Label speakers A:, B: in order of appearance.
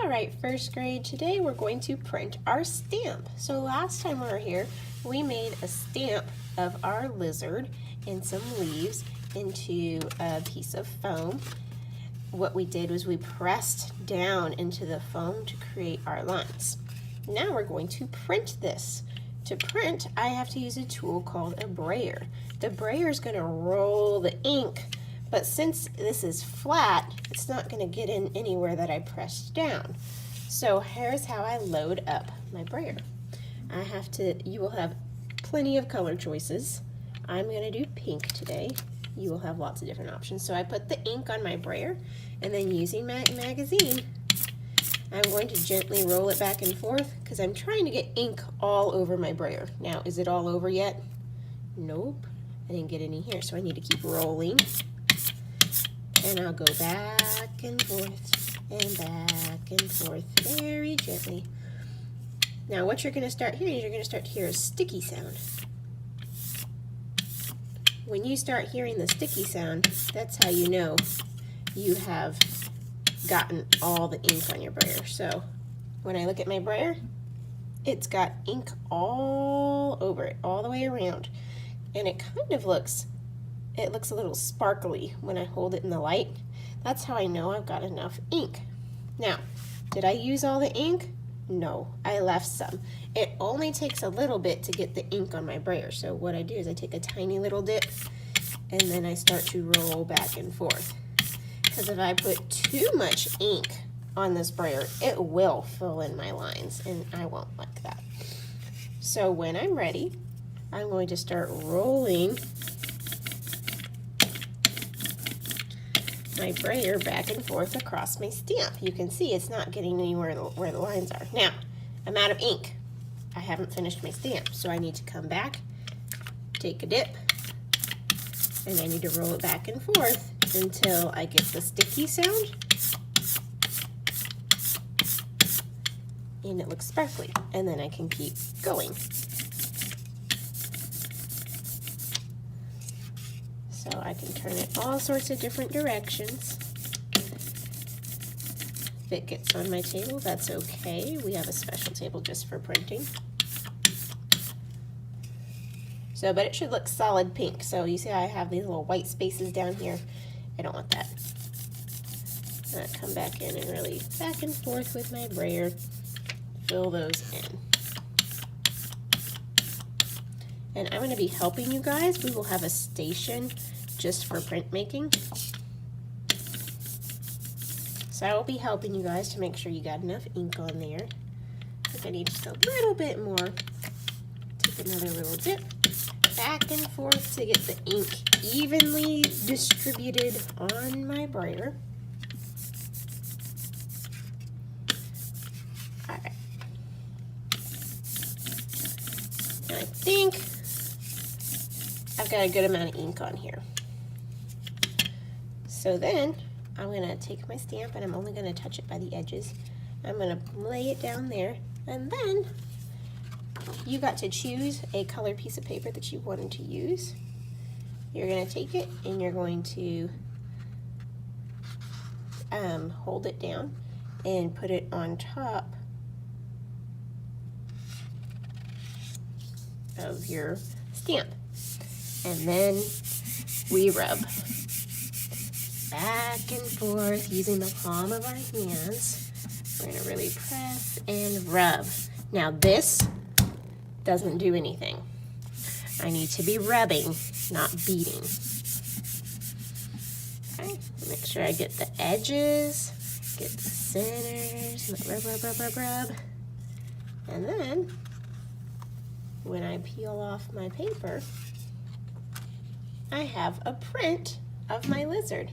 A: All right, first grade, today we're going to print our stamp. So last time we were here, we made a stamp of our lizard and some leaves into a piece of foam. What we did was we pressed down into the foam to create our lines. Now we're going to print this. To print, I have to use a tool called a brayer. The brayer is going to roll the ink, but since this is flat, it's not going to get in anywhere that I pressed down. So here's how I load up my brayer. You will have plenty of color choices. I'm going to do pink today. You will have lots of different options. So I put the ink on my brayer, and then using my magazine, I'm going to gently roll it back and forth because I'm trying to get ink all over my brayer. Now, is it all over yet? Nope, I didn't get any here, so I need to keep rolling. And I'll go back and forth and back and forth very gently. Now what you're going to start hearing is you're going to start to hear a sticky sound. When you start hearing the sticky sound, that's how you know you have gotten all the ink on your brayer. So when I look at my brayer, it's got ink all over it, all the way around. And it kind of looks a little sparkly when I hold it in the light. That's how I know I've got enough ink. Now, did I use all the ink? No, I left some. It only takes a little bit to get the ink on my brayer. So what I do is I take a tiny little dip and then I start to roll back and forth. Because if I put too much ink on this brayer, it will fill in my lines and I won't like that. So when I'm ready, I'm going to start rolling my brayer back and forth across my stamp. You can see it's not getting anywhere where the lines are. Now, I'm out of ink. I haven't finished my stamp, so I need to come back, take a dip, and I need to roll it back and forth until I get the sticky sound and it looks sparkly, and then I can keep going. So I can turn it all sorts of different directions. If it gets on my table, that's okay. We have a special table just for printing. So, but it should look solid pink. So you see I have these little white spaces down here. I don't want that. I'm gonna come back in and really back and forth with my brayer, fill those in. And I'm gonna be helping you guys. We will have a station just for printmaking. So I will be helping you guys to make sure you got enough ink on there. I think I need just a little bit more. Take another little dip, back and forth to get the ink evenly distributed on my brayer. All right. And I think I've got a good amount of ink on here. So then I'm gonna take my stamp and I'm only gonna touch it by the edges. I'm gonna lay it down there, and then you got to choose a colored piece of paper that you wanted to use. You're gonna take it and you're going to hold it down and put it on top of your stamp. And then we rub back and forth using the palm of our hands. We're gonna really press and rub. Now this doesn't do anything. I need to be rubbing, not beating. Okay, make sure I get the edges, get the centers, rub, rub, rub, rub, rub. And then when I peel off my paper, I have a print of my lizard.